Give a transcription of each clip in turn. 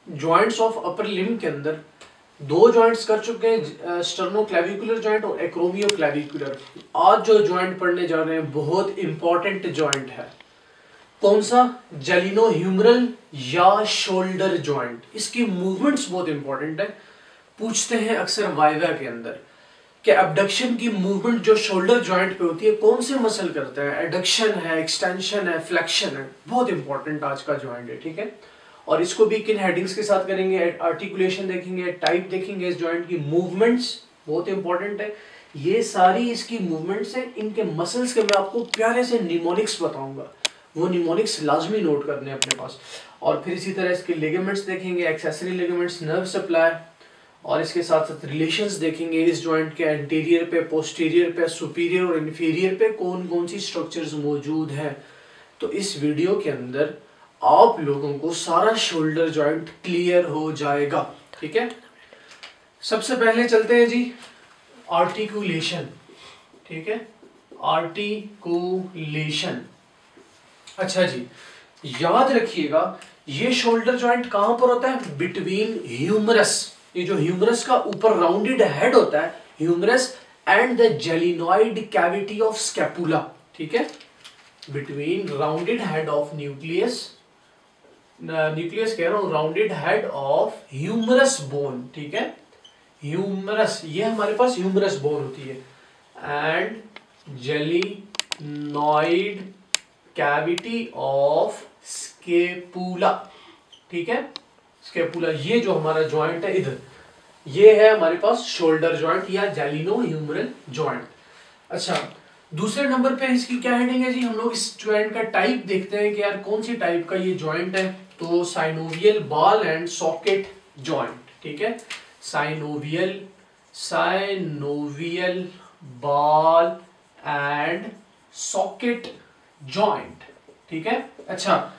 Joints of upper limb के अंदर दो जॉइंट्स कर चुके हैं, स्टर्नोक्लेविकुलर जॉइंट और एक्रोमियोक्लेविकुलर। आज जो जॉइंट पढ़ने जा रहे हैं बहुत इंपॉर्टेंट जॉइंट है। कौन सा? जेलिनोह्यूमरल या शोल्डर जॉइंट। इसकी मूवमेंट्स बहुत इंपॉर्टेंट है। पूछते हैं अक्सर वाइवा के अंदर कि एबडक्शन की मूवमेंट जो शोल्डर जॉइंट पे होती है कौन से मसल करते हैं? एडक्शन है, एक्सटेंशन है, फ्लेक्शन है। बहुत इंपॉर्टेंट आज का जॉइंट है, ठीक है। और इसको भी किन हेडिंग्स के साथ करेंगे? आर्टिकुलेशन देखेंगे, टाइप देखेंगे, इस जॉइंट की मूवमेंट्स बहुत इंपॉर्टेंट है। ये सारी इसकी मूवमेंट्स है। इनके मसल्स के मैं आपको प्यारे से निमोनिक्स बताऊंगा, वो निमोनिक्स लाजमी नोट करने अपने पास। और फिर इसी तरह इसके लिगामेंट्स देखेंगे, एक्सेसरी लिगामेंट्स, नर्व सप्लाई, और इसके साथ साथ रिलेशंस देखेंगे इस जॉइंट के एंटीरियर पे, पोस्टीरियर पे, सुपीरियर और इन्फीरियर पे कौन कौन सी स्ट्रक्चर्स मौजूद हैं। तो इस वीडियो के अंदर आप लोगों को सारा शोल्डर जॉइंट क्लियर हो जाएगा, ठीक है। सबसे पहले चलते हैं जी आर्टिकुलेशन, ठीक है। आर्टिकुलेशन, अच्छा जी, याद रखिएगा ये शोल्डर जॉइंट कहां पर होता है? बिटवीन ह्यूमरस, ये जो ह्यूमरस का ऊपर राउंडेड हेड होता है, humerus and the glenoid cavity of scapula, ठीक है। Between rounded head of nucleus, nucleus कह रहा हूं, rounded head of humerus bone, ठीक है। ह्यूमरस, ये हमारे पास ह्यूमरस बोन होती है, एंड जेलिनॉइड कैविटी ऑफ स्केपुला, ठीक है। स्केपुला, ये जो हमारा जॉइंट है इधर, ये है हमारे पास शोल्डर जॉइंट या जेलिनोह्यूमरल जॉइंट। अच्छा, दूसरे नंबर पे इसकी क्या हेडिंग है जी? हम लोग इस जॉइंट का टाइप देखते हैं कि यार कौन सी टाइप का ये जॉइंट है। तो synovial ball and socket joint, ठीक है। Synovial ball and socket joint, ठीक है। अच्छा,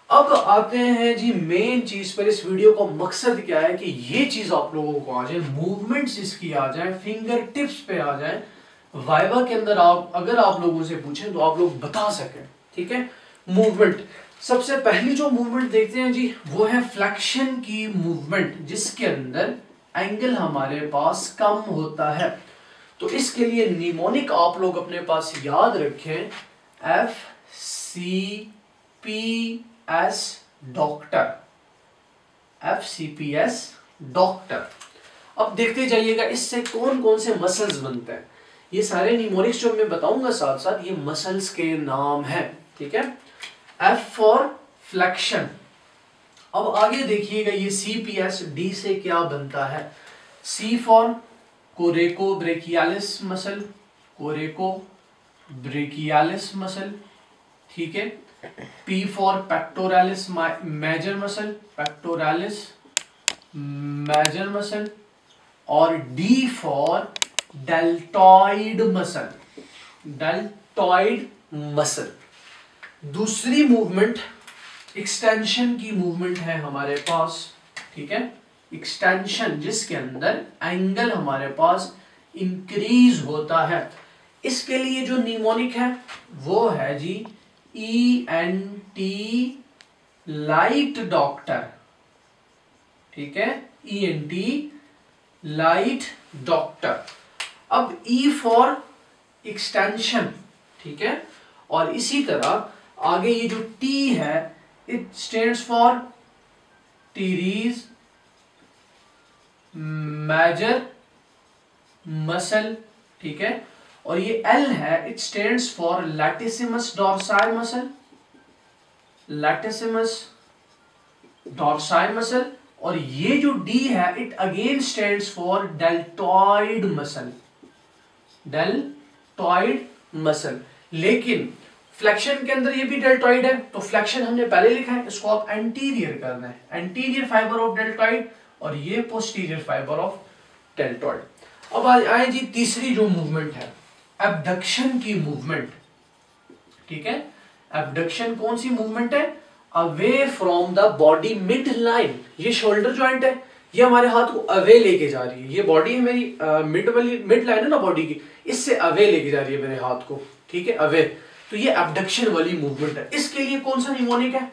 अब आते हैं जी मेन चीज पर। इस वीडियो का मकसद क्या है कि ये चीज आप लोगों को आ जाए, मूवमेंट्स इसकी आ जाए, फिंगर टिप्स पे आ जाए, वाइवा के अंदर आप अगर आप लोगों से पूछें तो आप लोग बता सकें, ठीक है। मूवमेंट, सबसे पहली जो मूवमेंट देखते हैं जी वो है फ्लेक्शन की मूवमेंट, जिसके अंदर एंगल हमारे पास कम होता है। तो इसके लिए निमोनिक आप लोग अपने पास याद रखें, FCPS डॉक्टर, FCPS डॉक्टर। अब देखते जाइएगा इससे कौन कौन से मसल्स बनते हैं। ये सारे निमोनिक्स जो मैं बताऊंगा साथ साथ ये मसल्स के नाम हैं, ठीक है। F for flexion. अब आगे देखिएगा ये CPS, D से क्या बनता है? C for coracobrachialis muscle, coracobrachialis muscle, ठीक है। P for pectoralis major muscle, pectoralis major muscle, और D for deltoid muscle, deltoid muscle. दूसरी मूवमेंट एक्सटेंशन की मूवमेंट है हमारे पास, ठीक है। एक्सटेंशन, जिसके अंदर एंगल हमारे पास इंक्रीज होता है। इसके लिए जो निमोनिक है वो है जी ENT लाइट डॉक्टर, ठीक है। ENT light doctor. अब E फॉर एक्सटेंशन, ठीक है। और इसी तरह आगे ये जो T है, it stands for teres major muscle, ठीक है। और ये L है, it stands for latissimus dorsi muscle, latissimus dorsi muscle. और ये जो D है, it again stands for deltoid muscle, deltoid muscle. लेकिन फ्लेक्शन के अंदर ये भी डेल्टॉइड है, तो फ्लेक्शन हमने पहले लिखा है, इसको आप एंटीरियर करना है, एंटीरियर फाइबर ऑफ डेल्टॉइड, और ये पोस्टीरियर फाइबर ऑफ डेल्टॉइड। अब आए जी तीसरी जो मूवमेंट है, एबडक्शन की मूवमेंट, ठीक है। एबडक्शन कौन सी मूवमेंट है? Away from the body mid line. ये शोल्डर जॉइंट है, ये हमारे हाथ को अवे लेके जा रही है। ये बॉडी है मेरी, मिड लाइन है ना बॉडी की, इससे अवे लेके जा रही है मेरे हाथ को, ठीक है, अवे। तो ये एबडक्शन वाली मूवमेंट है। इसके लिए कौन सा निमोनिक है?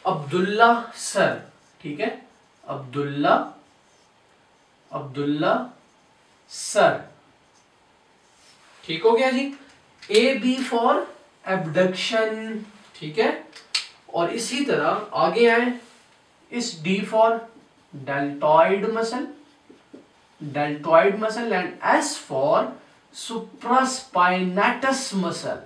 अब्दुल्ला सर, ठीक है, अब्दुल्ला, अब्दुल्ला सर। ठीक हो गया जी। ए बी फॉर एबडक्शन, ठीक है। और इसी तरह आगे आए, इस D for deltoid muscle, deltoid muscle, and S for supraspinatus muscle.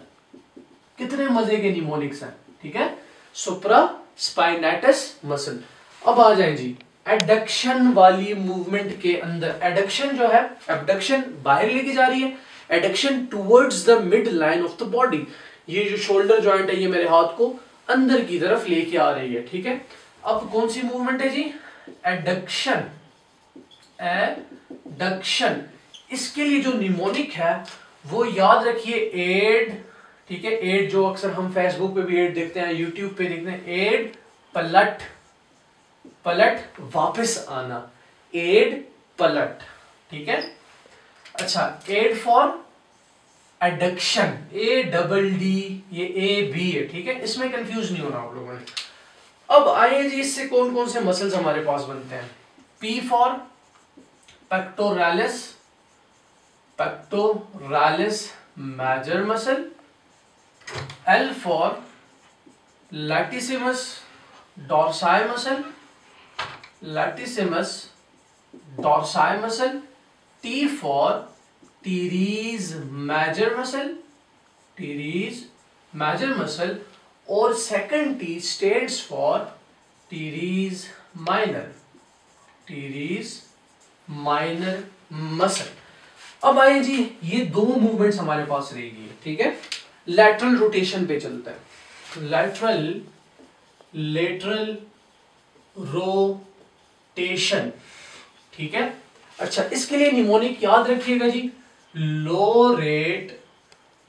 कितने मजे के निमोनिक्स हैं, ठीक है। Supraspinatus muscle. अब आ जाए जी एडक्शन वाली मूवमेंट के अंदर। एडक्शन जो है, एबडक्शन बाहर लेके जा रही है, adduction towards the mid line of the body. ये जो शोल्डर जॉइंट है ये मेरे हाथ को अंदर की तरफ लेके आ रही है, ठीक है। अब कौन सी मूवमेंट है जी, एडक्शन, एडक्शन। इसके लिए जो निमोनिक है वो याद रखिए एड, ठीक है। एड जो अक्सर हम फेसबुक पे भी एड देखते हैं, यूट्यूब पे देखते हैं, एड पलट, पलट वापस आना, एड पलट, ठीक है। अच्छा, ad for adduction, A double D, ये ए बी है, ठीक है। इसमें कंफ्यूज नहीं होना आप लोगों ने। अब आइए जी, इससे कौन कौन से मसल्स हमारे पास बनते हैं। P for pectoralis, pectoralis major muscle. L for latissimus dorsi muscle, latissimus dorsi muscle. T for teres major muscle, teres major muscle. और second T stands for teres minor, teres minor muscle. अब आइए जी, ये दो movements हमारे पास रहेगी, ठीक है। Lateral rotation पे चलता है, लैटरल, लेटरल रोटेशन, ठीक है। अच्छा, इसके लिए निमोनिक याद रखिएगा जी, लो रेट,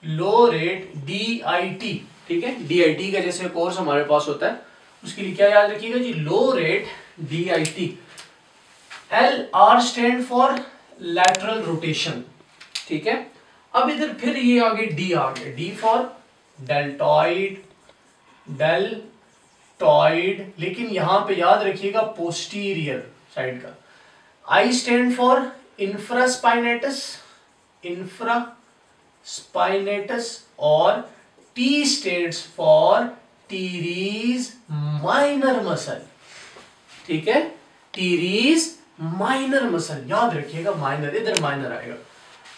लो रेट DIT, ठीक है। DIT का जैसे कोर्स हमारे पास होता है, उसके लिए क्या याद रखिएगा जी, low rate DIT। LR stand for lateral rotation, ठीक है। अब इधर फिर ये आगे D आ गया, D फॉर डेल्टॉइड, डेल्टॉइड, लेकिन यहां पे याद रखिएगा पोस्टीरियर साइड का। I stand for infraspinatus, infraspinatus. और T stands for teres minor muscle, ठीक है। टीरीज माइनर मसल, याद रखिएगा माइनर, इधर माइनर आएगा।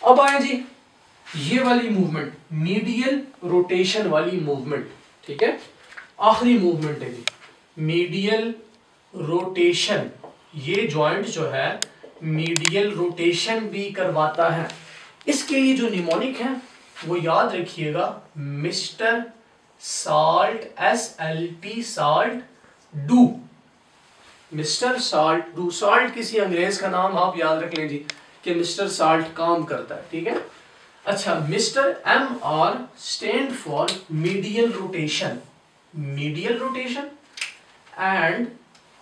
अब आए जी ये वाली मूवमेंट, मीडियल रोटेशन वाली मूवमेंट, ठीक है। आखिरी मूवमेंट है जी मीडियल रोटेशन। ये जॉइंट जो है मीडियल रोटेशन भी करवाता है। इसके लिए जो निमोनिक है वो याद रखिएगा, mister salt, SLT salt do, mister salt do. Salt किसी अंग्रेज का नाम आप याद रख लें जी, कि मिस्टर साल्ट काम करता है, ठीक है। अच्छा, mister MR stand for medial rotation, medial rotation. And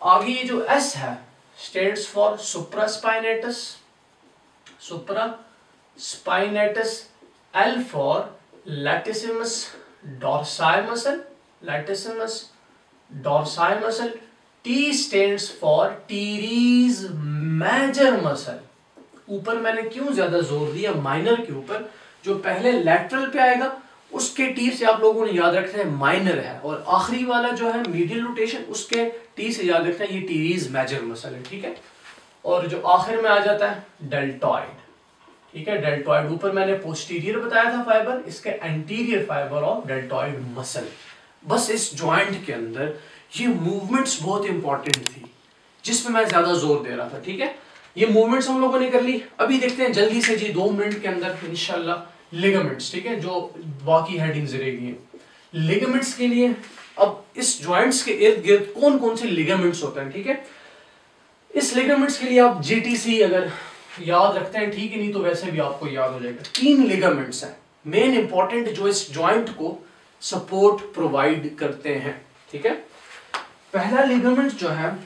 आगे ये जो S है stands for supraspinatus, supraspinatus. L for latissimus dorsi muscle, latissimus dorsi muscle. T stands for teres major muscle. ऊपर मैंने क्यों ज्यादा जोर दिया माइनर के ऊपर, जो पहले लैटरल पे आएगा उसके टी से आप लोगों ने याद रखना है माइनर है, और आखिरी वाला जो है मीडियल रोटेशन उसके टी से याद रखना है ये टीरीज मेजर मसल है, ठीक है। और जो आखिर में आ जाता है डेल्टॉइड, ठीक है। डेल्टॉइड ऊपर मैंने पोस्टीरियर बताया था फाइबर, इसके anterior fibre of deltoid muscle. बस इस ज्वाइंट के अंदर ये मूवमेंट्स बहुत इंपॉर्टेंट थी जिसमें मैं ज्यादा जोर दे रहा था, ठीक है। ये मूवमेंट्स हम लोगों ने कर ली। अभी देखते हैं जल्दी से जी 2 मिनट के अंदर इंशाल्लाह लिगामेंट्स, ठीक है, जो बाकी हेडिंग्स रहेगी लिगामेंट्स के लिए। अब इस जॉइंट्स के इर्द गिर्द कौन कौन से लिगामेंट्स होते हैं, ठीक है। इस लिगामेंट्स के लिए आप GTC अगर याद रखते हैं ठीक है, नहीं तो वैसे भी आपको याद हो जाएगा। 3 लिगामेंट्स हैं मेन इंपॉर्टेंट जो इस जॉइंट को सपोर्ट प्रोवाइड करते हैं, ठीक है। पहला लिगामेंट जो है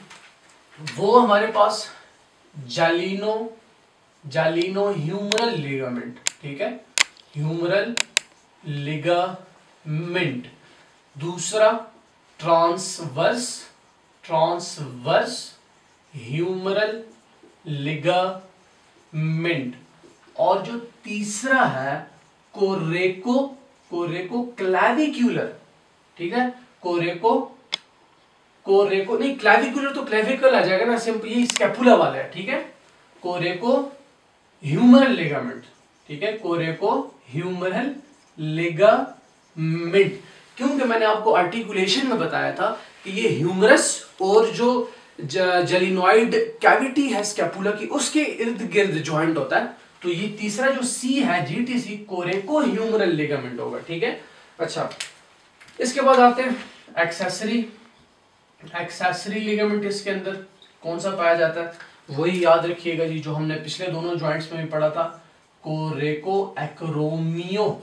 वो हमारे पास जालिनो, जालिनो ह्यूमरल लिगामेंट, ठीक है, ह्यूमरल लिगामेंट। दूसरा ट्रांसवर्स, ट्रांसवर्स ह्यूमरल लिगामेंट, और जो तीसरा है कोरेको क्लैविक्यूलर, ठीक है, कोरेको नहीं, क्लैविक्यूलर तो क्लेविकल आ जाएगा ना, सिंपल ये स्कैपुला वाला है, ठीक है, कोरेको ह्यूमरल लिगामेंट, ठीक है, कोरेको ह्यूमरल लिगामेंट। क्योंकि मैंने आपको आर्टिकुलेशन में बताया था कि ये ह्यूमरस और जो जेलिनॉइड कैविटी है स्कैपुला की, उसके इर्द गिर्द ज्वाइंट होता है। तो ये तीसरा जो सी है, जीटीसी, कोरेको ह्यूमरल लिगामेंट होगा, ठीक है। अच्छा, इसके बाद आते हैं एक्सेसरी लिगामेंट। इसके अंदर कौन सा पाया जाता है, वही याद रखिएगा जी जो हमने पिछले दोनों ज्वाइंट्स में भी पढ़ा था, कोरेको एक्रोमियो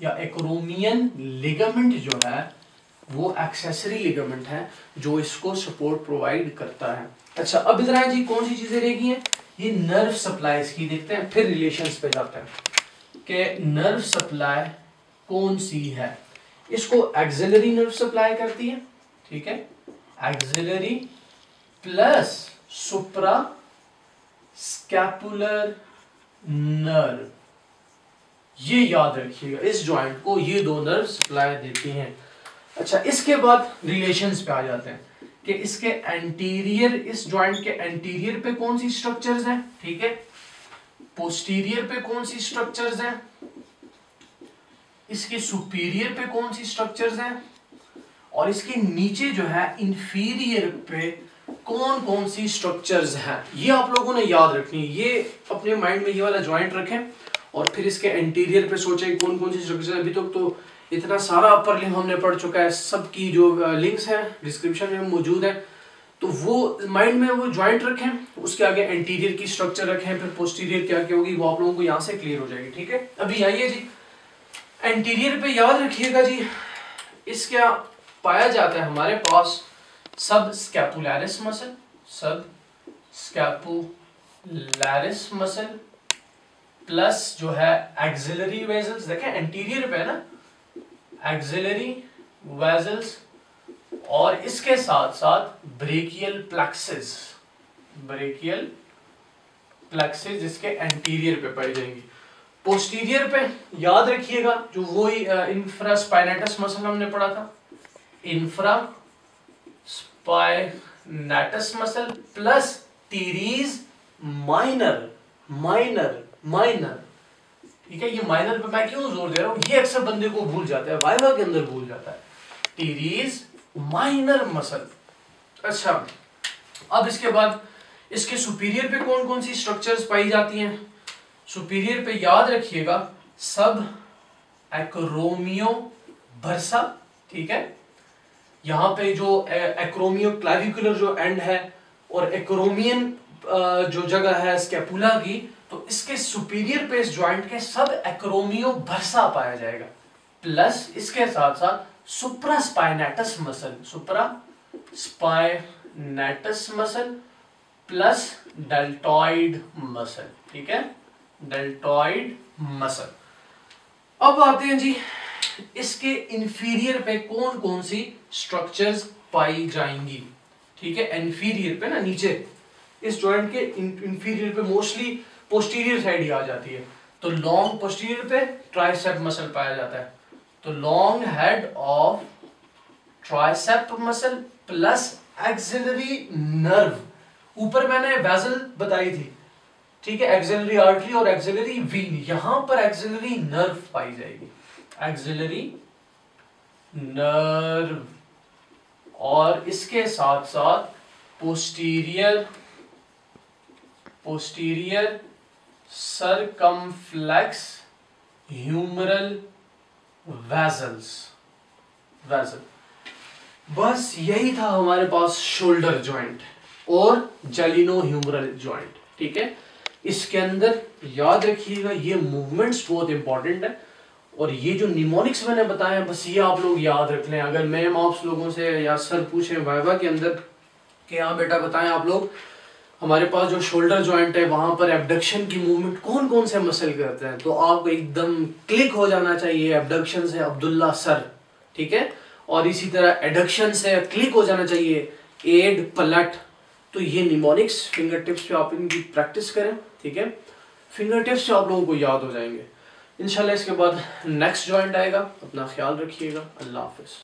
या एक्रोमियन लिगामेंट जो है वो एक्सेसरी लिगामेंट है जो इसको सपोर्ट प्रोवाइड करता है। अच्छा, अब इधर आए जी, कौन सी चीजें रह गई हैं, ये नर्व सप्लाईज की देखते हैं, फिर रिलेशंस पे जाते हैं कि नर्व सप्लाई कौन सी है। इसको एक्सिलरी नर्व सप्लाई करती है, ठीक है, एक्सिलरी प्लस सुप्रा स्कैपुलर नर्व, ये याद रखिएगा, इस जॉइंट को ये दो नर्व सप्लाई देती हैं। अच्छा, इसके बाद रिलेशंस पे आ जाते हैं कि इसके एंटीरियर, इस जॉइंट के एंटीरियर पे कौन सी स्ट्रक्चर्स हैं, ठीक है, पोस्टीरियर पे कौन सी स्ट्रक्चर्स हैं, इसके सुपीरियर पे कौन सी स्ट्रक्चर्स हैं, और इसके नीचे जो है इंफीरियर पे कौन कौन सी स्ट्रक्चर्स हैं। ये आप लोगों ने याद रखनी है, ये अपने माइंड में ये वाला जॉइंट रखें और फिर इसके एंटीरियर पे सोचें कौन कौन सी स्ट्रक्चर्स हैं। अभी तक तो इतना सारा अपर लिम्ब हमने पढ़ चुका है, सबकी जो लिंक्स हैं डिस्क्रिप्शन में मौजूद है, तो वो माइंड में वो जॉइंट रखें, उसके आगे एंटीरियर की स्ट्रक्चर रखें, फिर पोस्टीरियर क्या क्या होगी वो आप लोगों को यहाँ से क्लियर हो जाएगी, ठीक है। अभी आइए जी, एंटीरियर पे याद रखिएगा जी, इसका पाया जाता है हमारे पास सब स्कैपुलैरिस मसल, सब स्कैपुलैरिस मसल प्लस जो है एक्सिलरी वेजल्स, देखें एंटीरियर पे है ना, एक्सिलरी वेजल्स, और इसके साथ साथ ब्रेकियल प्लेक्सेस जिसके एंटीरियर पे पाई जाएंगी। पोस्टीरियर पे याद रखिएगा जो वही इंफ्रास्पाइनेटस मसल हमने पढ़ा था, infraspinatus muscle plus teres minor, ठीक है। ये माइनर पे मैं क्यों जोर दे रहा हूं, ये अक्सर बंदे को भूल जाता है, वाइवा के अंदर भूल जाता है, टीरीज माइनर मसल। अच्छा, अब इसके बाद इसके सुपीरियर पे कौन कौन सी स्ट्रक्चर्स पाई जाती हैं, सुपीरियर पे याद रखिएगा सब एक्रोमियो बर्सा, ठीक है, यहाँ पे जो एक्रोमियो क्लैविकुलर जो एंड है और एक्रोमियन जो जगह है स्कैपुला की, तो इसके सुपीरियर पे इस जॉइंट के सब एक्रोमियो बर्सा पाया जाएगा, प्लस इसके साथ साथ supraspinatus muscle plus deltoid muscle, ठीक है, डेल्टॉइड मसल। अब आते हैं जी इसके इंफीरियर पे कौन कौन सी स्ट्रक्चर्स पाई जाएंगी, ठीक है, इंफीरियर पे ना, नीचे इस जॉइंट के इंफीरियर पे मोस्टली पोस्टीरियर साइड ही आ जाती है, तो लॉन्ग पोस्टीरियर पे ट्राइसेप मसल पाया जाता है, तो long head of tricep muscle plus axillary nerve, ऊपर मैंने वेसल बताई थी, ठीक है, एक्सिलरी आर्टरी और एक्सिलरी वीन, यहां पर एक्सिलरी नर्व पाई जाएगी, एक्सिलरी नर्व, और इसके साथ साथ पोस्टीरियर सरकमफ्लेक्स ह्यूमरल वेजल। बस यही था हमारे पास शोल्डर जॉइंट और जेलिनो ह्यूमरल जॉइंट, ठीक है। इसके अंदर याद रखिएगा ये मूवमेंट्स बहुत इंपॉर्टेंट है, और ये जो निमोनिक्स मैंने बताया बस ये आप लोग याद रख लें। अगर मैम आप लोगों से या सर पूछें वाइवा के अंदर कि हाँ बेटा बताएं आप लोग, हमारे पास जो शोल्डर जॉइंट है वहां पर एबडक्शन की मूवमेंट कौन कौन से मसल करते हैं, तो आपको एकदम क्लिक हो जाना चाहिए, एबडक्शन से अब्दुल्ला सर, ठीक है, और इसी तरह एडक्शन से क्लिक हो जाना चाहिए एड पलट तो ये निमोनिक्स फिंगर टिप्स पे आप इनकी प्रैक्टिस करें, ठीक है। फिंगर टिप्स से आप लोगों को याद हो जाएंगे इंशाल्लाह। इसके बाद नेक्स्ट जॉइंट आएगा। अपना ख्याल रखिएगा। अल्लाह हाफिज़।